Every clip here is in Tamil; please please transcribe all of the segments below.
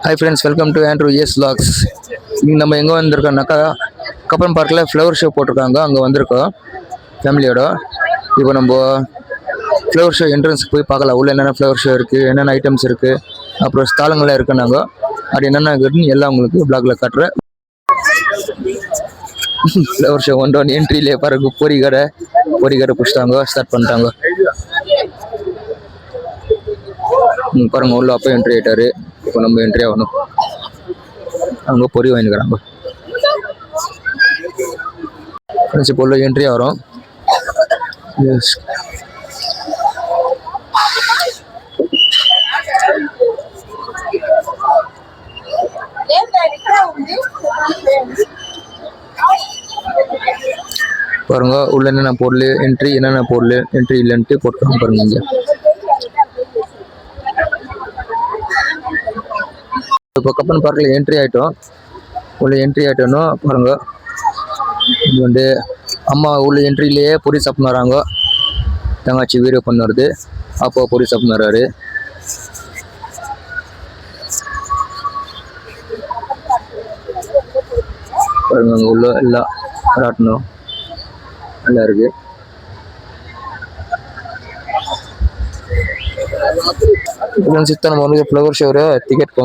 Hi friends, welcome to Andrew's vlogs. இங்கே நம்ம எங்கே வந்திருக்கோம்னாக்கா கப்பன் பார்க்கில் ஃப்ளவர் ஷோ போட்டிருக்காங்க. அங்கே வந்திருக்கோம் ஃபேமிலியோட. இப்போ நம்ம ஃப்ளவர் ஷோ என்ட்ரன்ஸுக்கு போய் பார்க்கலாம். உள்ள என்னென்ன ஃப்ளவர் ஷோ இருக்குது, என்னென்ன ஐட்டம்ஸ் இருக்குது, அப்புறம் ஸ்டாலுங்கள்லாம் இருக்குன்னாங்க. அது என்னென்ன இருக்குதுன்னு எல்லாம் உங்களுக்கு பிளாகில் காட்டுறேன். ஃப்ளவர் ஷோ ஒன் என்ட்ரியிலே பாருங்க, பொரி கடை பிடிச்சிட்டாங்க, ஸ்டார்ட் பண்ணிட்டாங்க. பாருங்க, உள்ள அப்போ என்ட்ரி ஆகிட்டாரு. இப்போ நம்ம என்ட்ரி ஆகணும். அவங்க பொறி வாங்கிக்கிறாங்க. இப்போ உள்ள என்ட்ரி ஆகிறோம். எஸ், பாருங்க உள்ள என்னென்ன பொருள், என்னென்ன பொருள் என்ட்ரி இல்லைன்ட்டு போட்டுருக்காங்க பாருங்க. இங்கே இப்போ கப்பன் பார்க்கில் என்ட்ரி ஆகிட்டோம். உள்ள என்ட்ரி ஆகிட்டோன்னா பாருங்க, இது வந்து அம்மா உள்ள என்ட்ரியிலேயே பொரி சாப்பிட்னு வராங்க. தங்காச்சி வீடியோ பண்ணுறது, அப்போ பொரி சாப்பிட்னு வர்றாரு. பாருங்க, அங்கே உள்ள எல்லாம் ராட்டணும் நல்லா இருக்கு. இப்போ நம்ம வந்து ஃப்ளவர் ஷோவில் டிக்கெட்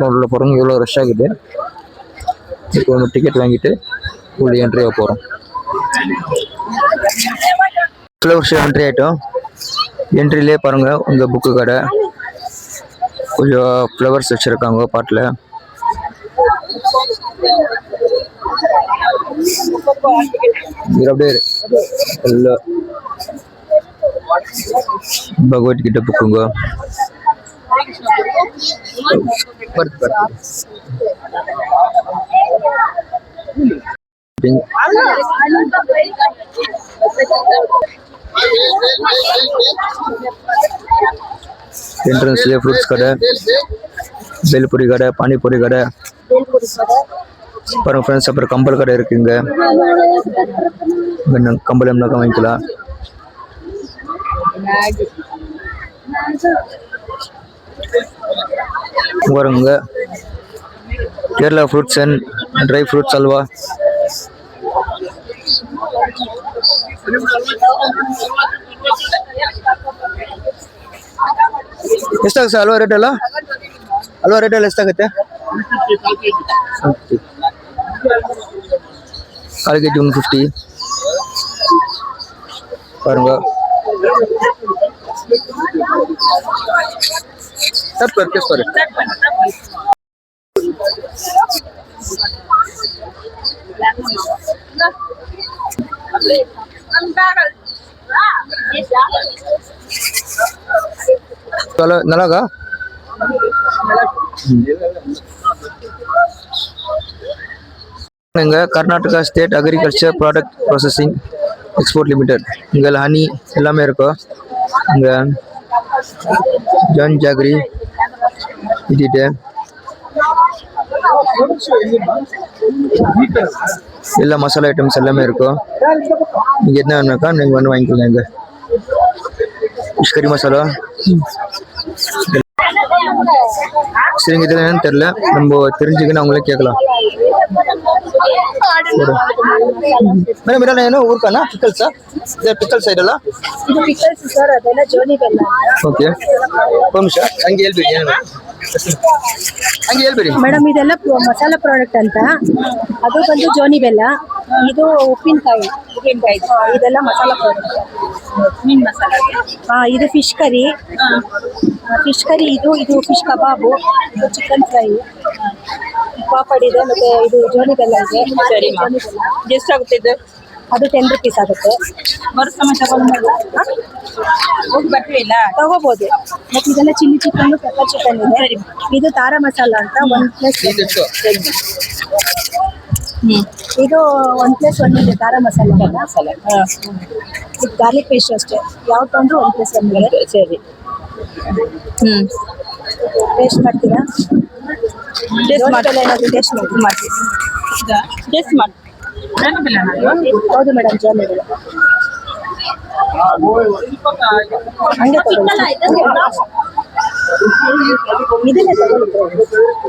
கவுண்டரில் போகிறோங்க. எவ்வளோ ரஷ் ஆகுது. இப்போ நம்ம டிக்கெட் வாங்கிட்டு உள்ள என்ட்ரி ஆக போகிறோம். ஃப்ளவர் ஷோ என்ட்ரி ஆகிட்டோம். என்ட்ரிலே பாருங்கள், உங்கள் புக்கு கடை, கொஞ்சம் ஃப்ளவர்ஸ் வச்சுருக்காங்க பாட்டில். அப்படியே எல்லாம் பகவத்கீதை புக்குங்க. என்ட்ரன்ஸ்லேயே ஃப்ரூட்ஸ் கடை, பேல்பூரி கடை, பானிபூரி கடை பாருங்க ஃப்ரெண்ட்ஸ். அப்புறம் கம்பல் கடை இருக்குங்க. கம்பல் எம்னாக்கா வாங்கிக்கலாம். பாருங்க Kerala fruits and dry fruits halwa. ಎಷ್ಟಾಗುತ್ತೆ ಸರ್ ಹಲ್ವಾ ರೇಟ್ ಎಲ್ಲ ಎಷ್ಟಾಗುತ್ತೆ? ಕಾಲು ಕೆಜಿ 150 பாருங்க. நல்லாக்கா இங்கே Karnataka state agriculture product processing export limited. இங்கே ஹனி எல்லாமே இருக்கும். இங்கே ஜான் ஜாகரி இடிட்டு எல்லா மசாலா ஐட்டம்ஸ் எல்லாமே இருக்கும். நீங்கள் என்ன வேணுனாக்கா நீங்கள் வந்து வாங்கிக்கலாம். இங்கே ஃபிஷ் கறி மசாலா சரிங்க. இதில் என்னன்னு தெரியல, நம்ம தெரிஞ்சுக்கின்னு அவங்களே கேட்கலாம். ಮೇಡಮ್ ಇರಲ್ಲ ಏನು ಊರ್ಕನಾ ಪಿಕಲ್ಸಾ? ಇದೆ ಪಿಕಲ್ ಸೈಡ್ ಅಲ್ಲ? ಇದು ಪಿಕಲ್ಸ್ ಸರ್, ಅದೆಲ್ಲ ಜೋನಿ ಬೆಲ್ಲ. ಓಕೆ, ನಿಮಿಷ ಹಂಗೆ ಹೇಳ್ಬಿಡಿ. ಹಂಗೆ ಹೇಳ್ಬಿಡಿ ಮೇಡಮ್. ಇದೆಲ್ಲ ಮಸಾಲಾ ಪ್ರಾಡಕ್ಟ್ ಅಂತ. ಅದು ಬಂದು ಜೋನಿ ಬೆಲ್ಲ, ಇದು ಉಪ್ಪಿನಕಾಯಿ. ಇದೆಲ್ಲ ಮಸಾಲಾ ಪ್ರಾಡಕ್ಟ್. ಮೀನ್ ಮಸಾಲ. ಇದು ಫಿಶ್ ಕರಿ. ಇದು ಫಿಶ್ ಕಬಾಬು, ಇದು ಚಿಕನ್ ಫ್ರೈ, ಪಾಪಡ್ ಇದೆ, ಮತ್ತೆ ಇದು ಜೋನಿ ಬೆಲ್ಲ ಇದೆ. ಎಷ್ಟಾಗುತ್ತೆ ಇದು? ಅದು 10 rupees ಆಗುತ್ತೆ. ತಗೋಬಹುದು. ಮತ್ತೆ ಇದೆಲ್ಲ ಚಿಲ್ಲಿ ಚಿಕನ್, ಪೆಪ್ಪರ್ ಚಿಕನ್ ಇದೆ. ಇದು ತಾರಾ ಮಸಾಲ ಅಂತ 1+1. ಇದು 1+1 ಇದೆ ತಾರಾ ಮಸಾಲ. ಇದು ಗಾರ್ಲಿಕ್ ಪೇಸ್ಟ್ ಅಷ್ಟೇ. ಯಾವ ತಂದ್ರು 1+1 ಇದೆ. ಸರಿ, ಟೇಸ್ಟ್ ಮಾಡ್ತೀರಾ? ಟೇಸ್ಟ್ ಮಾಡಿ. ಹೌದು ಮೇಡಮ್, ಜೋನಿ ಬೆಲ್ಲ. ಹಂಗೆ ತಗೊಳ್ಳಿ.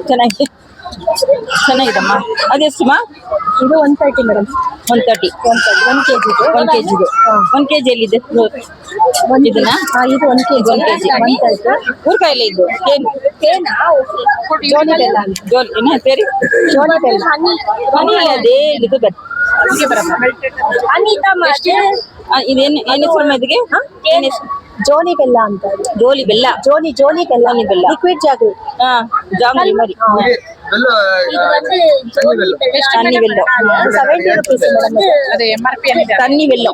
ಚೆನ್ನಾಗಿದೆ ಚೆನ್ನಾಗಿದಮ್ಮ. ಅದೆಷ್ಟಮ್ಮ? ಇದು 130 ಮೇಡಮ್. 130 1 kg ಇದು. 1 kg. 1 kg ಎಲ್ಲಿದೆ ಇದನ್ನ? ಇದು 1 kg. 1 kg. ಊರ್ಕಾಯಿಲೆ ಇದು ಏನು? ಜೋನಿ ಬೆಲ್ಲ. ಏನು ಸೇರಿ ಜೋನಿ ಬೆಲ್ಲ. ಹನಿ ಅದೇ ಇದು ಇದೇನು ಏನು ಹೆಸರು ಇದಕ್ಕೆ? ಏನು ಹೆಸರು? ಜೋನಿ ಬೆಲ್ಲ ಅಂತ. ಜೋಲಿ ಬೆಲ್ಲ. ಜೋನಿ ಬೆಲ್ಲ. ಲಿಕ್ವಿಡ್ ಜಾಗರಿ. ಜಾಂಗ್ರಿ ಮರಿ. ತನ್ನಿ ಬೆಲ್ಲ. 70 rupees ಮೇಡಮ್. ತನ್ನಿ ಬೆಲ್ಲ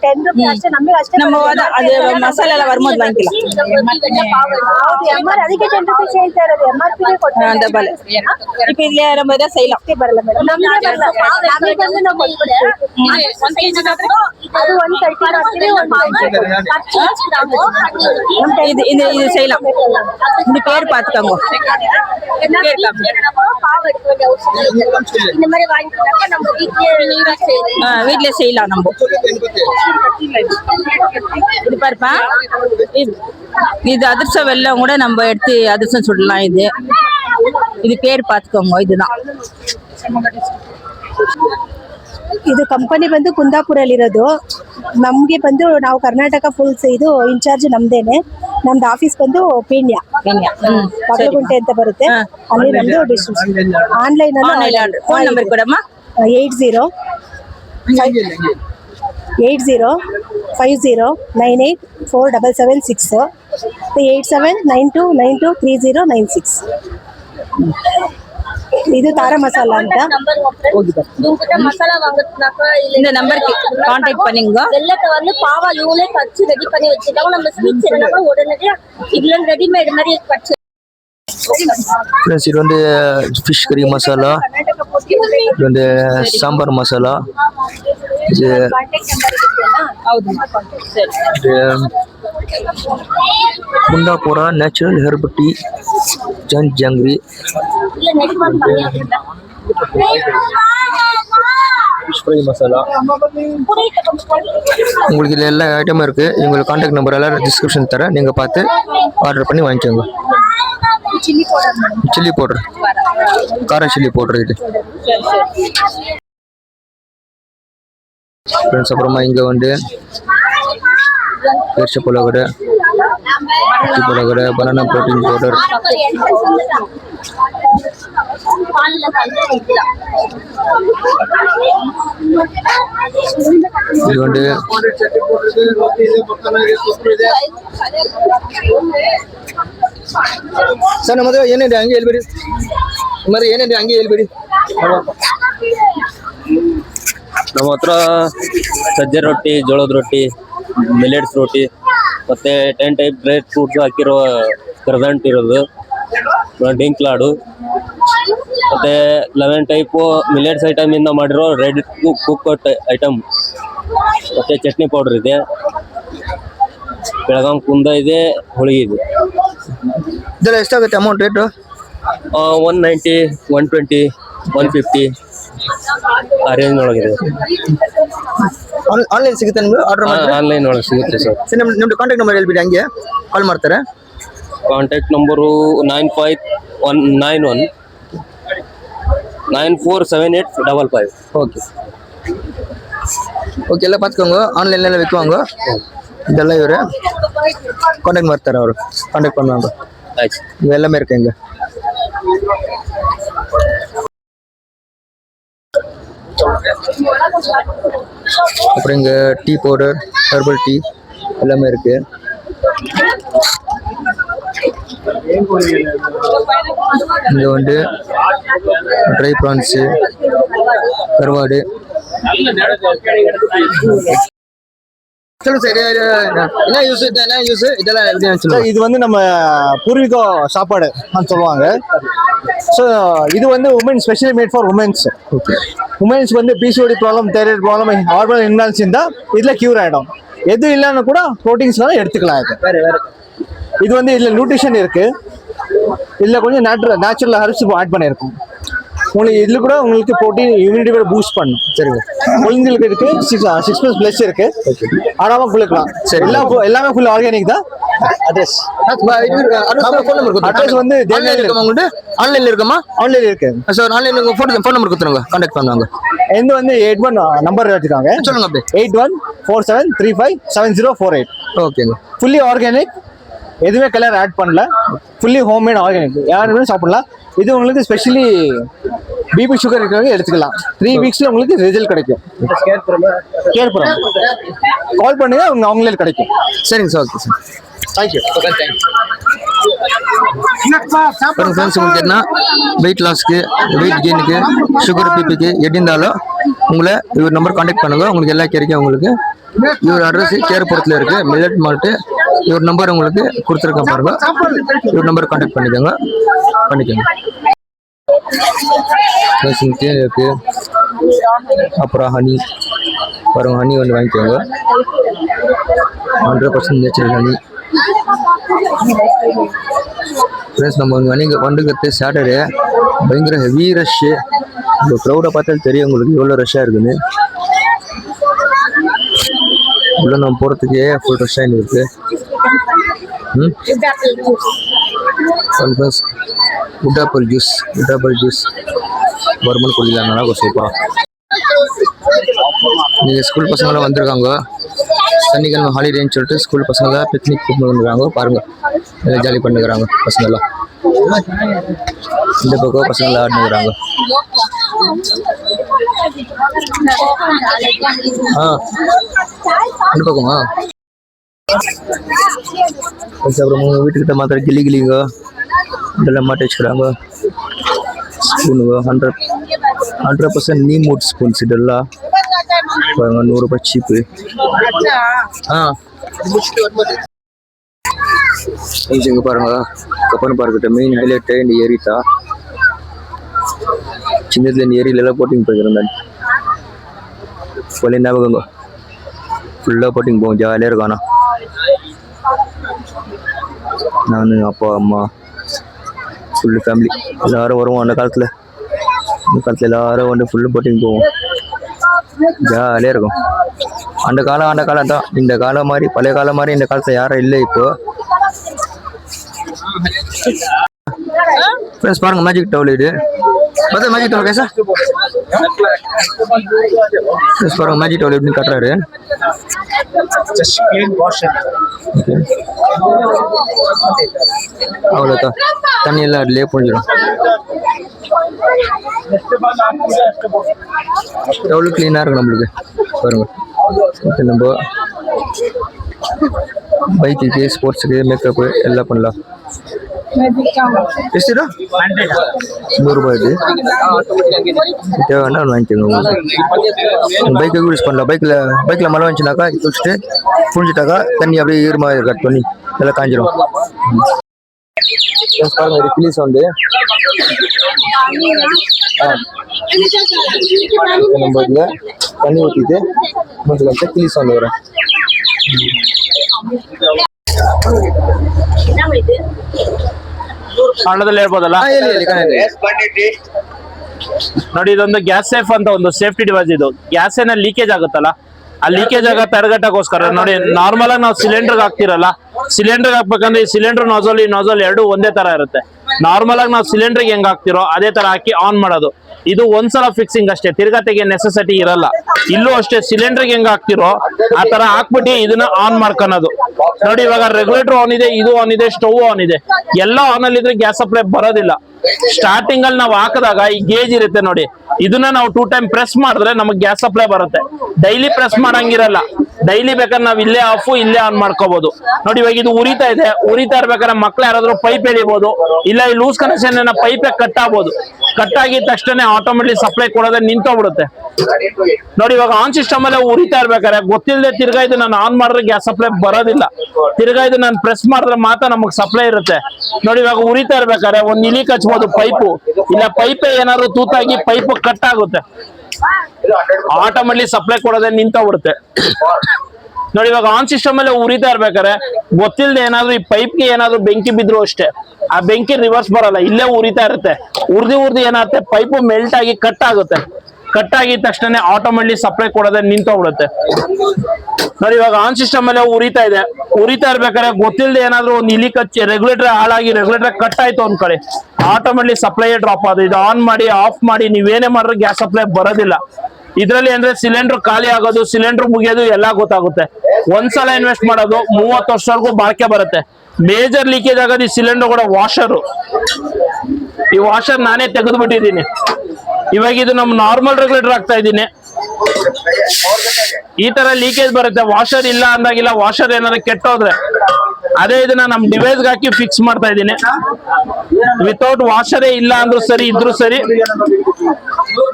10 rupees ಅಷ್ಟೇ. ನಮಗೆ ಅಷ್ಟೇ. ನಮ್ಮ ಅದು ಮಸಾಲೆ ಎಲ್ಲ ವರ್ಮೋದ್ ವಾಂಗಿಲ್ಲ. ಹೌದು MR ಅದಕ್ಕೆ 10 rupees ಹೇಳ್ತಾ ಇರೋದು. MRP ಡಬಲ್ ಇಪ್ಪ ಇಲ್ಲೇ ಆರಂಭದ ಸೈಲ ಬರಲ್ಲ ಮೇಡಮ್. ನಮಗೆ ಬರಲ್ಲ. ನಮಗೆ ಬಂದು ನಾವು ಕೊಡ್ತೀವಿ. ಅದು 130 ಮಾಡ್ತೀವಿ. இது செய்யலாம். இந்த பேர் பாத்துக்கோங்க. வீட்ல செய்யலாம் நம்ம. இது பாருப்பா, இது அதிர்ஷ்ட வெல்லம் கூட நம்ம எடுத்து அதிர்ஷ்டம் சுடலாம். இது பேர் பாத்துக்கோங்க. இதுதான் ಇದು ಕಂಪನಿ ಬಂದು ಕುಂದಾಪುರಲ್ಲಿರೋದು. ನಮ್ಗೆ ಬಂದು ನಾವು ಕರ್ನಾಟಕ ಫುಲ್ಸ್ ಇದು ಇನ್ಚಾರ್ಜ್ ನಮ್ದೇನೆ. ನಮ್ದು ಆಫೀಸ್ ಬಂದು ಪೀಣ್ಯ ಬಾಗಲಗುಂಟೆ ಅಂತ ಬರುತ್ತೆ. ಅಲ್ಲಿ ನಮ್ದು ಡಿಸ್ಟ್ರಿಬ್ಯೂಷನ್ ಆನ್ಲೈನ್ ಅಲ್ಲಿ. ಫೋನ್ ನಂಬರ್ ಕೊಡಮ್ಮ. 8050984776 8792923096. ಇದು ತಾರಾ ಮಸಾಲ ಅಂತ. மசாலா வாங்குறதுனாக்கா இந்த நம்பருக்கு கான்டாக்ட் பண்ணுங்க. வெள்ளத்தை வந்து பாவா இவங்களே பச்சு ரெடி பண்ணி வச்சிருக்காங்க. நம்ம ஸ்வீட்ஸ் என்னன்னா உடனடியா இதுல ரெடிமேட் மாதிரி பச்சு. ಫ್ರೆಂಡ್ಸ್ ಇದೊಂದು ಫಿಶ್ ಕರಿ ಮಸಾಲ, ಇದೊಂದು sambar masala, Kundapura natural herb tea, ಜಾಂಗ್ರಿ, ஃபிஷ் ஃப்ரை மசாலா. உங்களுக்கு இதில் எல்லா ஐட்டமும் இருக்குது. உங்களுக்கு கான்டாக்ட் நம்பர் எல்லாம் டிஸ்கிரிப்ஷன் தரேன். நீங்கள் பார்த்து ஆர்டர் பண்ணி வாங்கிக்கோங்க. சில்லி பவுடர், கார சில்லி பவுடர் இது ஃப்ரெண்ட்ஸ். அப்புறமா இங்கே வந்து பேரிச்ச புலகடை, புலகடை, பனானா ப்ரோட்டீன் பவுடர், இது வந்து ಸರ್ ನಮ್ಮದು ಏನಿದೆ ಹಂಗೆ ಹೇಳ್ಬೇಡಿ. ಮರಿ ಏನಿದೆ ಹಂಗೆ ಹೇಳ್ಬೇಡಿ. ನಮ್ಮ ಹತ್ರ ಸಜ್ಜೆ ರೊಟ್ಟಿ, ಜೋಳದ ರೊಟ್ಟಿ, ಮಿಲೆಟ್ಸ್ ರೊಟ್ಟಿ, ಮತ್ತೆ 10 ಟೈಪ್ ಡ್ರೈ ಫ್ರೂಟ್ಸ್ ಹಾಕಿರೋ ಕರ್ದಂಟ್ ಇರೋದು, ಡಿಂಕ್ ಲಾಡು, ಮತ್ತೆ 11 ಟೈಪು ಮಿಲೆಟ್ಸ್ ಐಟಮ್ ಇಂದ ಮಾಡಿರೋ ರೆಡಿ ಕುಕ್ ಐಟಮ್, ಮತ್ತೆ ಚಟ್ನಿ ಪೌಡರ್ ಇದೆ, ಬೆಳಗಾಂ ಕುಂದ ಇದೆ, ಹೋಳಿಗೆ ಇದೆ. ಇದೆಲ್ಲ ಎಷ್ಟಾಗುತ್ತೆ ಅಮೌಂಟ್ ರೇಟು? 190, 120, 150 ಆ ರೇಂಜ್ ಒಳಗಿದೆ. ಆನ್ಲೈನ್ ಸಿಗುತ್ತೆ ನಿಮ್ಗೆ ಆರ್ಡರ್ ಮಾಡಿ? ಆನ್ಲೈನ್ ಒಳಗೆ ಸಿಗುತ್ತೆ ಸರ್. ನಿಮ್ದು ಕಾಂಟ್ಯಾಕ್ಟ್ ನಂಬರ್ ಹೇಳ್ಬಿಡಿ, ಹಂಗೆ ಕಾಲ್ ಮಾಡ್ತಾರೆ. Contact number 95191 947855. ஓகே ஓகே எல்லாம் பார்த்துக்கோங்க. ஆன்லைன்ல விற்குவாங்க. இதெல்லாம் இவர் கான்டாக்ட் ಮಾಡ್ತಾರೆ. ಅವರು ಕಾಂಟ್ಯಾಕ್ಟ್ பண்ணுவாங்க. ಆಯ್ತು, இது எல்லாமே இருக்கு இங்க. அப்புறம் இங்க டீ பவுடர், ஹெர்பல் டீ எல்லாமே இருக்கு. இங்க வந்து ட்ரை ப்ரான்ஸு, கருவாடு. என்ன யூஸ் இதெல்லாம் இது வந்து நம்ம பூர்வீக சாப்பாடு சொல்லுவாங்க. ஸோ இது வந்து women specially made for womens. Womens வந்து PCOD problem, thyroid problem, hormonal imbalance இருந்தால் இதில் க்யூர் ஆகிடும். எது இல்லைன்னா கூட ப்ரோட்டீன்ஸ்னால எடுத்துக்கலாம். இது வந்து இதில் நியூட்ரிஷன் இருக்கு. இதில் கொஞ்சம் நேச்சுரல் ஹெர்ப்ஸ் ஆட் பண்ணியிருக்கோம். உங்களுக்கு இதுல கூட உங்களுக்கு ப்ரோட்டீன் இம்யூனிட்டி கூட பூஸ்ட் பண்ணும். சரிங்க. குழந்தைகளுக்கு இருக்கு 6 months + இருக்கு. ஆடாம குளிக்கலாம். சரி. எல்லாமே ஃபுல் ஆர்கானிக் தான். அட்ரஸ் அட்ரஸ் வந்து ஆன்லைன்ல இருக்குமா? ஆன்லைன்ல இருக்கு சார். ஆன்லைன்ல உங்க ஃபோன் நம்பர் கொடுத்துருங்க, கான்டாக்ட் பண்ணுவாங்க. எந்த வந்து 81 நம்பர் வச்சிருக்காங்க. சொல்லுங்க அப்படியே. 8147357048. ஓகேங்க. ஃபுல்லி ஆர்கானிக், எதுவுமே கலர் ஆட் பண்ணல, ஃபுல்லி ஹோம்மேட் ஆர்கானிக், யாருமே சாப்பிடலாம். இது உங்களுக்கு ஸ்பெஷலி பிபி சுகர் இருக்கிறவங்க எடுத்துக்கலாம். 3 வீக்ஸ்ல உங்களுக்கு ரிசல்ட் கிடைக்கும். கேர்புரம் கால் பண்ணுங்க, அவங்களே கிடைக்கும். சரிங்க sir. Okay sir. Thank you. Friends, உங்களுக்கு என்ன வெயிட் லாஸ்க்கு, வெயிட் கெயினுக்கு, சுகர், பிபிக்கு எது இருந்தாலும் உங்களை இவர் நம்பர் கான்டாக்ட் பண்ணுங்க. உங்களுக்கு எல்லாம் கிடைக்கும். உங்களுக்கு இவர் அட்ரஸ் கேர்புரத்தில் இருக்கு, மில்லட் மார்ட்டு. இவர் நம்பர் உங்களுக்கு கொடுத்துருக்கேன் பாருங்க. இவர் நம்பர் கான்டாக்ட் பண்ணிக்கோங்க. தேன் இருக்கு, அப்புறம் ஹனி பாருங்க. ஹனி வந்து வாங்கிக்கோங்க. 100% நேச்சுரல் ஹனி. ஃப்ரெண்ட்ஸ், நம்ம வந்துக்கிறது சாட்டர்டே. பயங்கர ஹெவி ரஷ்ஷு. இந்த க்ரௌடை பார்த்தாலும் தெரியும் உங்களுக்கு எவ்வளோ ரஷ்ஷாக இருக்குன்னு. உள்ள நம்ம போகிறதுக்கே ஃபுல் ரஷ்ஷாக இருக்கு. ஃப்ரெண்ட்ஸ், குட் ஆப்பிள் ஜூஸ் வருமானம் குடிக்கலாம், நல்லா சூப்பராக. நீங்கள் ஸ்கூல் பசங்களாம் வந்திருக்காங்க. சனிக்கிழமை ஹாலிடேன்னு சொல்லிட்டு ஸ்கூல் பசங்களாம் பிக்னிக் கூப்பிட்டு வந்துருக்காங்க. பாருங்கள், நல்லா ஜாலி பண்ணுறாங்க பசங்களாம். இந்த பக்கம் பசங்களாம் ஆடினுக்கிறாங்க. இந்த பக்கமா அப்புறம் வீட்டுக்கிட்ட மாத்திர கிளிங்க இதெல்லாம் மாட்டி வச்சுக்கிறாங்க. ஸ்பூனுங்க 100% நீம் வுட் ஸ்பூன்ஸ் இதெல்லாம் பாருங்க. 100 ரூபாய் சீப்பு. இங்க பாருங்க, கப்பன் பார்க்கிட்ட மெயின் ஹைலைட்டு இந்த ஏரி தான். சின்னதுல இந்த ஏரியில எல்லாம் போட்டிங் போயிருக்கிறேன். பழைய ஞாபகங்க. ஃபுல்லாக போட்டிங் போவோம், ஜாலியாக இருக்கும். ஆனால் நான், அப்பா, அம்மா, ஃபுல்லு ஃபேமிலி எல்லாரும் வருவோம். அந்த காலத்தில் எல்லாரும் வந்து ஃபுல்லு போட்டிங் போவோம், ஜாலியாக இருக்கும். அந்த காலம் தான். இந்த காலம் மாதிரி, பழைய காலம் மாதிரி இந்த காலத்தில் யாரும் இல்லை இப்போ. ஃப்ரெண்ட்ஸ் பாருங்க, மேஜிக் டவுல் இது. பார்த்தா மேஜிக் டவுல் கேசா பாருங்க. மேஜிக் டவுல் எப்படின்னு காட்டுறாரு. அவ்வளோதான், தண்ணி எல்லாம் அதுலேயே புரிஞ்சிடும். எவ்வளோ க்ளீனாக இருக்கும் நம்மளுக்கு பாருங்க. நம்ம பைக்குக்கு, ஸ்போர்ட்ஸுக்கு, மேக்கப்பு எல்லாம் பண்ணலாம். ಎಷ್ಟು 100 ರೂಪಾಯಿ ಇದೆ. தேவைன்னா வாங்கிக்கோங்க. உங்களுக்கு பைக்கை யூஸ் பண்ணலாம். பைக்கில் மழை வந்துச்சுனாக்கா குளிச்சுட்டு புரிஞ்சுட்டாக்கா தண்ணி அப்படியே ஈரமாக இருக்காது, தண்ணி எல்லாம் காஞ்சிடும். பாருங்க, ஒரு கிளி சவுண்டு. நம்ம இதில் தண்ணி ஊற்றிட்டு கொஞ்சம் கிளி சவுண்டு வரும். ಹಣದಲ್ಲಿ ಹೇಳ್ಬೋದಲ್ಲ ನೋಡಿ. ಇದೊಂದು ಗ್ಯಾಸ್ ಸೇಫ್ ಅಂತ ಒಂದು ಸೇಫ್ಟಿ ಡಿವೈಸ್. ಇದು ಗ್ಯಾಸ್ ಏನ ಲೀಕೇಜ್ ಆಗುತ್ತಲ್ಲ, ಆ ಲೀಕೇಜ್ ಆಗ ತಡೆಗಟ್ಟಕ್ಕೋಸ್ಕರ ನೋಡಿ. ನಾರ್ಮಲ್ ಆಗಿ ನಾವು ಸಿಲಿಂಡರ್ ಹಾಕ್ತಿರಲ್ಲ, ಸಿಲಿಂಡರ್ ಹಾಕ್ಬೇಕಂದ್ರೆ ಈ ಸಿಲಿಂಡರ್ ನೋಸಲ್, ಈ ನೋಸಲ್ ಎರಡು ಒಂದೇ ತರ ಇರುತ್ತೆ. ನಾರ್ಮಲ್ ಆಗಿ ನಾವು ಸಿಲಿಂಡರ್ಗೆ ಹೆಂಗ್ ಹಾಕ್ತಿರೋ ಅದೇ ತರ ಹಾಕಿ ಆನ್ ಮಾಡೋದು. ಇದು ಒಂದ್ಸಲ ಫಿಕ್ಸಿಂಗ್ ಅಷ್ಟೇ, ತಿರ್ಗಾ ತೆಗೆ ನೆಸೆಸಿಟಿ ಇರಲ್ಲ. ಇಲ್ಲೂ ಅಷ್ಟೇ, ಸಿಲಿಂಡರ್ಗೆ ಹೆಂಗ್ ಹಾಕ್ತಿರೋ ಆ ತರ ಹಾಕ್ಬಿಟ್ಟು ಇದನ್ನ ಆನ್ ಮಾಡ್ಕೊಳೋದು. ನೋಡಿ, ಇವಾಗ ರೆಗ್ಯುಲೇಟರ್ ಆನ್ ಇದೆ, ಇದು ಆನ್ ಇದೆ, ಸ್ಟವ್ ಆನ್ ಇದೆ, ಎಲ್ಲ ಆನ್ ಅಲ್ಲಿ ಇದ್ರೆ ಗ್ಯಾಸ್ ಸಪ್ಲೈ ಬರೋದಿಲ್ಲ. ಸ್ಟಾರ್ಟಿಂಗ್ ಅಲ್ಲಿ ನಾವು ಹಾಕಿದಾಗ ಈ ಗೇಜ್ ಇರುತ್ತೆ ನೋಡಿ, ಇದನ್ನ ನಾವು 2 ಟೈಮ್ ಪ್ರೆಸ್ ಮಾಡಿದ್ರೆ ನಮಗೆ ಗ್ಯಾಸ್ ಸಪ್ಲೈ ಬರುತ್ತೆ. ಡೈಲಿ ಪ್ರೆಸ್ ಮಾಡಂಗಿರಲ್ಲ. ಡೈಲಿ ಬೇಕಾದ್ರೆ ನಾವು ಇಲ್ಲೇ ಆಫ್ ಇಲ್ಲೇ ಆನ್ ಮಾಡ್ಕೋಬಹುದು. ನೋಡಿ, ಇವಾಗ ಇದು ಉರಿತಾ ಇದೆ, ಉರಿತಾ ಇರ್ಬೇಕಾದ್ರೆ ಮಕ್ಳು ಯಾರಾದ್ರೂ ಪೈಪ್ ಎಳಿಬಹುದು, ಇಲ್ಲ ಈ ಲೂಸ್ ಕನೆಕ್ಷನ್ ಪೈಪ್ ಕಟ್ ಆಗ್ಬೋದು. ಕಟ್ ಆಗಿದ ತಕ್ಷಣ ಆಟೋಮೆಟಿಕ್ ಸಪ್ಲೈ ಕೊಡೋದೇ ನಿಂತೋಗ್ಬಿಡುತ್ತೆ. ನೋಡಿ, ಇವಾಗ ಆನ್ ಸಿಸ್ಟಮ್ ಅಲ್ಲೇ ಉರಿತಾ ಇರ್ಬೇಕಾದ್ರೆ ಗೊತ್ತಿಲ್ಲದೆ ತಿರ್ಗಾ ಇದು ನಾನು ಆನ್ ಮಾಡಿದ್ರೆ ಗ್ಯಾಸ್ ಸಪ್ಲೈ ಬರೋದಿಲ್ಲ. ತಿರ್ಗಾ ಇದು ನಾನು ಪ್ರೆಸ್ ಮಾಡಿದ್ರೆ ಮಾತ್ರ ನಮಗ್ ಸಪ್ಲೈ ಇರುತ್ತೆ. ನೋಡಿ, ಇವಾಗ ಉರಿತಾ ಇರ್ಬೇಕಾದ್ರೆ ಒಂದ್ ಇಲಿ ಕಚ್ಬೋದು ಪೈಪು, ಇಲ್ಲ ಪೈಪೇ ಏನಾದ್ರು ತೂತಾಗಿ ಪೈಪ್ ಕಟ್ ಆಗುತ್ತೆ. ಆಟೋಮೆಟ್ಲಿ ಸಪ್ಲೈ ಕೊಡೋದೇ ನಿಂತೋಗ್ಬಿಡುತ್ತೆ. ನೋಡಿ ಇವಾಗ ಆನ್ ಸಿಸ್ಟಮ್ ಅಲ್ಲೇ ಉರಿತಾ ಇರ್ಬೇಕಾರೆ ಗೊತ್ತಿಲ್ಲದೆ ಏನಾದ್ರು ಈ ಪೈಪ್ಗೆ ಏನಾದ್ರು ಬೆಂಕಿ ಬಿದ್ರು ಅಷ್ಟೇ, ಆ ಬೆಂಕಿ ರಿವರ್ಸ್ ಬರಲ್ಲ, ಇಲ್ಲೇ ಉರಿತಾ ಇರುತ್ತೆ. ಉರ್ದಿ ಏನಾಗುತ್ತೆ, ಪೈಪು ಮೆಲ್ಟ್ ಆಗಿ ಕಟ್ ಆಗುತ್ತೆ. ಕಟ್ ಆಗಿದ ತಕ್ಷಣ ಆಟೋಮೆಟ್ಲಿ ಸಪ್ಲೈ ಕೊಡೋದೇ ನಿಂತೋಗ್ಬಿಡುತ್ತೆ. ನೋಡಿ ಇವಾಗ ಆನ್ ಸಿಸ್ಟಮ್ ಅಲ್ಲೇ ಉರಿತಾ ಇರ್ಬೇಕಾದ್ರೆ ಗೊತ್ತಿಲ್ಲದೆ ಏನಾದ್ರು ಒಂದು ಇಲಿ ಕಚ್ಚಿ ರೆಗ್ಯುಲೇಟರ್ ಹಾಳಾಗಿ ರೆಗ್ಯುಲೇಟರ್ ಕಟ್ ಆಯ್ತು ಅನ್ಕೊಳ್ಳಿ, ಆಟೋಮೆಟ್ಲಿ ಸಪ್ಲೈ ಡ್ರಾಪ್ ಆಗೋದು. ಇದು ಆನ್ ಮಾಡಿ ಆಫ್ ಮಾಡಿ ನೀವೇನೇ ಮಾಡಿದ್ರೆ ಗ್ಯಾಸ್ ಸಪ್ಲೈ ಬರೋದಿಲ್ಲ. ಇದ್ರಲ್ಲಿ ಅಂದ್ರೆ ಸಿಲಿಂಡರ್ ಖಾಲಿ ಆಗೋದು, ಸಿಲಿಂಡರ್ ಮುಗಿಯೋದು ಎಲ್ಲ ಗೊತ್ತಾಗುತ್ತೆ. ಒಂದ್ಸಲ ಇನ್ವೆಸ್ಟ್ ಮಾಡೋದು 30 ವರ್ಷವರೆಗೂ ಬಾಳಿಕೆ ಬರುತ್ತೆ. ಮೇಜರ್ ಲೀಕೇಜ್ ಆಗೋದು ಈ ಸಿಲಿಂಡರ್ ಕೂಡ ವಾಷರು. ಈ ವಾಷರ್ ನಾನೇ ತೆಗೆದು ಬಿಟ್ಟಿದ್ದೀನಿ. ಇವಾಗ ಇದು ನಮ್ ನಾರ್ಮಲ್ ರೆಗ್ಯುಲೇಟರ್ ಆಗ್ತಾ ಇದ್ದೀನಿ. ಈ ತರ ಲೀಕೇಜ್ ಬರುತ್ತೆ. ವಾಷರ್ ಇಲ್ಲ ಅಂದಾಗಿಲ್ಲ, ವಾಷರ್ ಏನಾದ್ರು ಕೆಟ್ಟೋದ್ರೆ ಅದೇ ಇದನ್ನ ನಮ್ ಡಿವೈಸ್ಗೆ ಹಾಕಿ ಫಿಕ್ಸ್ ಮಾಡ್ತಾ ಇದ್ದೀನಿ. ವಿತೌಟ್ ವಾಷರೇ ಇಲ್ಲ ಅಂದ್ರೂ ಸರಿ, ಇದ್ರೂ ಸರಿ,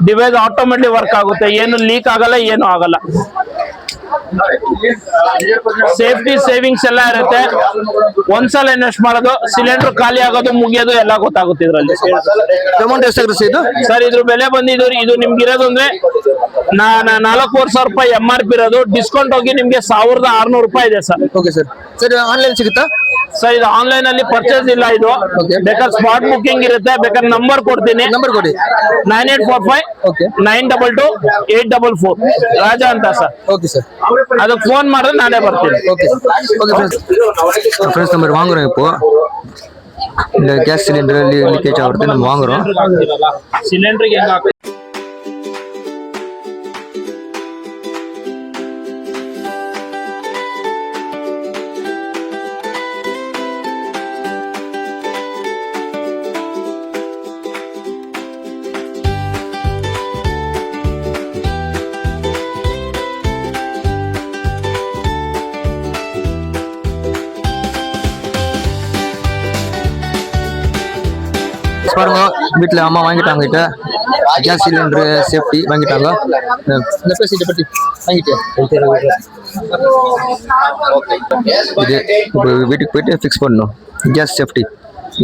ಡಿವೈಸ್ ಆಟೋಮೆಟ್ಲಿ ವರ್ಕ್ ಆಗುತ್ತೆ. ಏನು ಲೀಕ್ ಆಗಲ್ಲ, ಏನು ಆಗಲ್ಲ. ಸೇಫ್ಟಿ ಸೇವಿಂಗ್ಸ್ ಎಲ್ಲ ಇರುತ್ತೆ. ಒಂದ್ಸಲ ಇನ್ವೆಸ್ಟ್ ಮಾಡೋದು, ಸಿಲಿಂಡರ್ ಖಾಲಿ ಆಗೋದು, ಮುಗಿಯೋದು ಎಲ್ಲ ಗೊತ್ತಾಗುತ್ತೆ ಇದ್ರಲ್ಲಿ. ಅಮೌಂಟ್ ಎಷ್ಟಾಗುತ್ತೆ ಇದು ಸರ್ ಇದ್ರ ಬೆಲೆ ಬಂದಿದ್ದು ಇದು ನಿಮ್ಗೆ ಇರೋದು ಅಂದ್ರೆ 4,400 ರೂಪಾಯಿ MRP ಇರೋದು. ಡಿಸ್ಕೌಂಟ್ ಹೋಗಿ ನಿಮ್ಗೆ 1,600 ರೂಪಾಯಿ ಇದೆ sir. Okay sir. Sir online ಸಿಗುತ್ತಾ ಸರ್? ಇದು ಆನ್ಲೈನ್ ಅಲ್ಲಿ ಪರ್ಚೇಸ್ ಇಲ್ಲ. ಇದು ಬೇಕಾದ್ರೆ ಸ್ಪಾಟ್ ಬುಕಿಂಗ್ ಇರುತ್ತೆ. ಬೇಕಾದ್ರೆ ನಂಬರ್ ಕೊಡ್ತೀನಿ, ನಂಬರ್ ಕೊಡಿ. 9845 922 844 ರಾಜಾ ಅಂತ ಸರ್. Okay sir. அதுக்கு ஃபோன் ಮಾಡಿದ್ರೆ ನಾನೇ ಬರ್ತೀನಿ. ஓகே ஓகே ஃப்ரெண்ட்ஸ் நம்ம வாங்குறோம். இப்போ இந்த கேஸ் சிலிண்டர் லீக்கேஜ் ஆகுறது நம்ம வாங்குறோம். ಸಿಲಿಂಡರ್ಗೆ ಹೆಂಗ್ ಹಾಕಿ பாருங்க, வீட்டில் அம்மா வாங்கிட்டாங்க கிட்ட கேஸ் சிலிண்டரு சேஃப்டி வாங்கிட்டாங்க. இந்த பேசிட்டு பற்றி வாங்கிட்டேன். இது இப்போ வீட்டுக்கு போயிட்டு ஃபிக்ஸ் பண்ணணும் கேஸ் சேஃப்டி.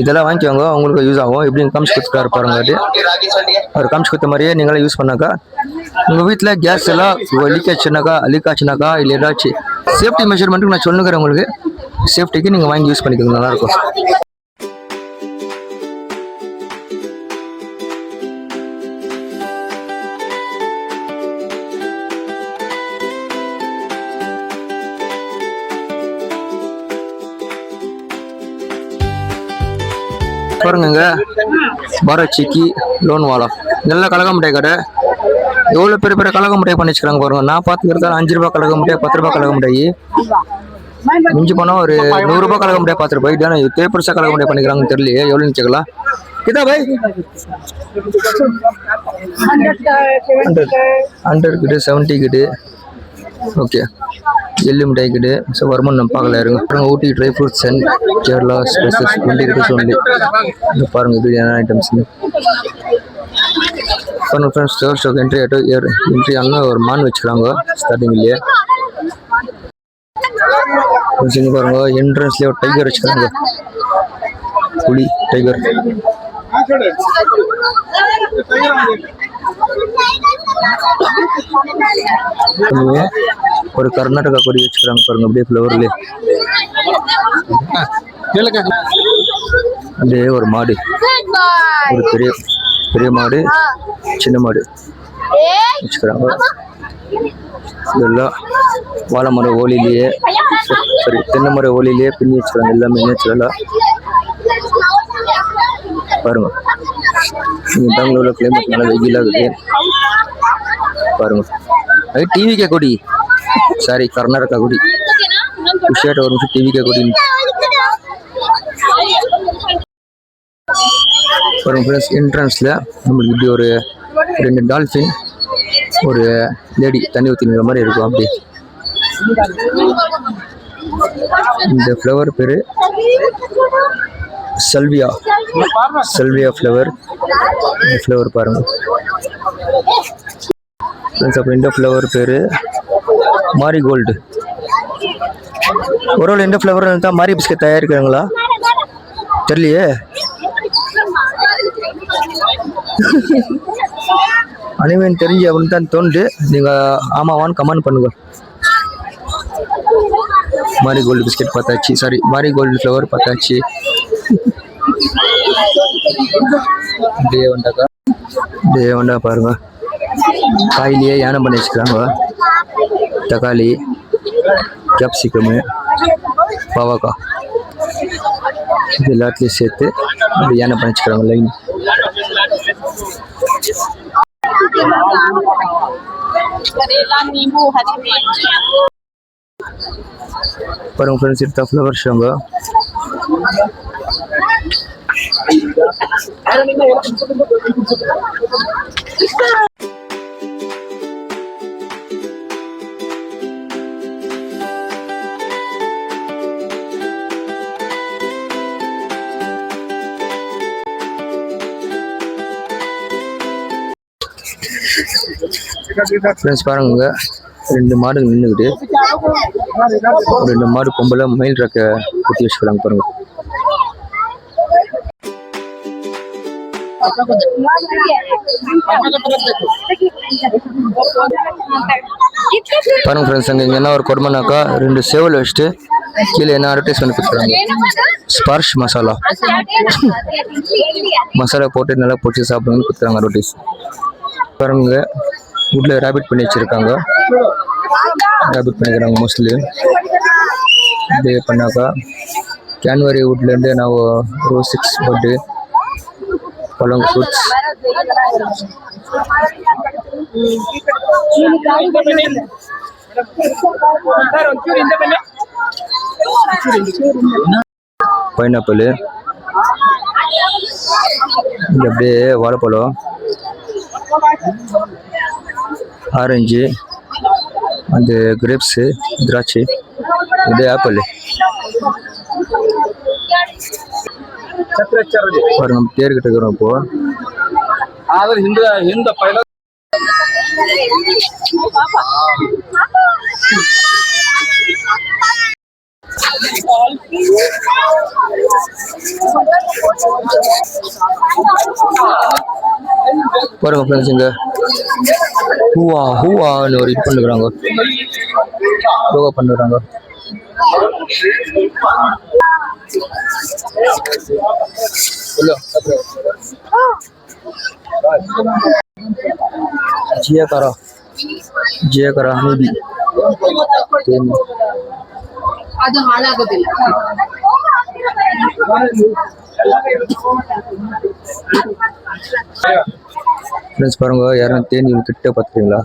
இதெல்லாம் வாங்கிக்கோங்க, உங்களுக்கு யூஸ் ஆகும். எப்படின்னு காமிச்சு கொடுத்துருக்காரு பாருங்க. அது அவர் காமிச்சு கொடுத்த மாதிரியே நீங்களும் யூஸ் பண்ணாக்கா உங்கள் வீட்டில் கேஸ் எல்லாம் லீக் ஆச்சுனாக்கா இல்லை ஏதாச்சும் சேஃப்டி மெஷர்மெண்ட்டுக்கு நான் சொல்லுங்கிறேன். உங்களுக்கு சேஃப்டிக்கு நீங்கள் வாங்கி யூஸ் பண்ணிக்கோங்க, நல்லாயிருக்கும். பாருங்க, பாரத் சிக்கி லோன் வாலா இதெல்லாம் கலக மிட்டாய் கடை. எவ்வளோ பெரிய பெரிய கலக மிட்டாய் பண்ணி வச்சுக்கிறாங்க பாருங்க. நான் பார்த்துக்கிறதா 5 ரூபாய் கலக மிட்டாய், 10 ரூபாய் கலக மிட்டாய், மிஞ்சி போனால் ஒரு 100 ரூபாய் கலக மிட்டாய், 10 ரூபாய். இதானே இத்தே பெருசாக கலக மிட்டாய் பண்ணிக்கிறாங்கன்னு தெரியலையே. எவ்வளோன்னு வச்சுக்கலாம். கிதா பாய் 100 கிட்டு 70 கிட்டு. ஓகே, எள்ளு மிட்டாய் கிட்டு. ஸோ வருமானம் நம்ம பார்க்கல இருங்க. பாருங்க, Ooty dry fruits and Kerala specials 20 கிட்ட ஒன்லி. இது பாருங்க, இது என்ன ஐட்டம்ஸ் பாருங்க friends. Third stock entry auto entry ஆனால் ஒரு மான் வச்சுக்கிறாங்க ஸ்டார்டிங்லேயே. இங்கே பாருங்க, என்ட்ரன்ஸ்லேயே ஒரு டைகர் வச்சுக்கிறாங்க. புலி டைகர். ஒரு கர்நாடகா கொடி வச்சுக்கிறாங்க பாருங்க, அப்படியே ஃப்ளவர்லேயே. அப்படியே ஒரு மாடு, ஒரு பெரிய பெரிய மாடு, சின்ன மாடு வச்சுக்கிறாங்க. இதெல்லாம் வாழை மர ஓலிலேயே, சரி தென்னை மர ஓலிலேயே பின்னி வச்சுக்கிறாங்க. எல்லாமே நேச்சுரலாக பாருங்க. இங்கே பெங்களூரில் கிளைமேட் நல்லா வெயிலாக இருக்குது பாருங்க. அது டிவிக்கே கொடி, சாரி கர்நாடகா கொடி. விஷயத்த ஒரு நிமிஷம் டிவிக்கே கொடி பாருங்க ஃப்ரெண்ட்ஸ். என்ட்ரன்ஸில் நம்மளுக்கு இப்படி ஒரு 2 டால்ஃபின், ஒரு லேடி தண்ணி ஊற்றினுற மாதிரி இருக்கும். அப்படி இந்த ஃப்ளவர் பேர் சல்வியா ஃப்ளவர். இந்த ஃப்ளவர் பாருங்க ஃப்ரெண்ட்ஸ். அப்புறம் இந்த ஃப்ளவர் பேர் மாரிகோல்டு. ஒரு இந்த ஃப்ளவர் தான் மாரி பிஸ்கட் தயாரிக்கிறாங்களா தெரியலையே. அனிமேன் தெரிஞ்சு அப்படின்னு தான் தோணுது. நீங்கள் ஆமாவான்னு கமெண்ட் பண்ணுங்க. மாரி கோல்டு பிஸ்கெட் பார்த்தாச்சு, சாரி மாரி கோல்டு ஃப்ளவர் பார்த்தாச்சு. டே வண்டா பாருங்க, காயிலேயே யானை பண்ணி வச்சுக்கிறாங்க. தக்காளி, கேப்சிகமு, பாவக்காய் இது எல்லாத்துலேயும் சேர்த்து யானை பண்ணி வச்சுக்கிறாங்க லைன். பாருங்க ஃப்ரெண்ட்ஸ், எடுத்தா ஃப்ளவர் ஷோங்க. ஃப்ரெண்ட்ஸ் பாருங்க, 2 மாடு நின்றுக்கிட்டு, 2 மாடு கொம்பல மயில் ரக்க குத்தி வச்சுக்கிறாங்க பாருங்க. பாருங்க ஃப்ரெண்ட்ஸ், அங்கே இங்கே என்ன ஒரு கொடுமைனாக்கா 2 சேவல் வச்சுட்டு கீழே என்ன அட்வர்டைஸ்மெண்ட் கொடுக்குறாங்க, ஸ்பர்ஷ் மசாலா மசாலா போட்டு நல்லா பொடிச்சு சாப்பிடுங்கன்னு கொடுக்குறாங்க அட்வர்டைஸ். பாருங்க, வுட்ல ரேபிட் பண்ணி வச்சிருக்காங்க, ரேபிட் பண்ணிக்கிறாங்க மோஸ்ட்லி. இப்படி பண்ணாக்கா கேன்வரி வுட்லேருந்து ನಾವು ரோஸ் 6 பட்டு பழம் ஃப்ரூட்ஸ். பைனாப்பிள், இங்க அப்படியே வாழைப்பழம், ஆரஞ்சு, அந்த கிரேப்ஸு, திராட்சை, இது ஆப்பிள். பாருங்க தேர்கிட்ட இருக்கிறோம் இப்போ. பாருங்க ஃப்ரெண்ட்ஸ், இங்க ஹூவான்னு ஒரு இது பண்ணுறாங்க, யோகா பண்ணுறாங்க. ಜಿಯಕರ ಹನಿಬಿ ಅದು ಹಾಳಾಗೋದಿಲ್ಲ. ஃப்ரெண்ட்ஸ் பாருங்க, யாரும் தேனி கிட்ட பார்த்துங்களா?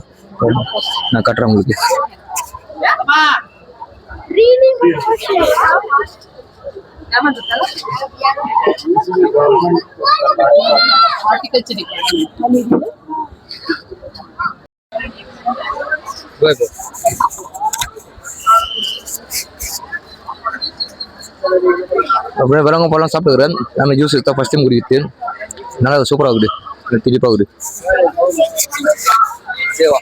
நான் காட்டுறேன் உங்களுக்கு. அப்படியே வரவங்க பழம் சாப்பிட்டுக்கிறேன். நம்ம ஜூஸ் எடுத்தா ஃபர்ஸ்ட் டைம் குடிக்கிட்டு நல்லா சூப்பராக இருக்குது, திரிப்பாகுது. சேவா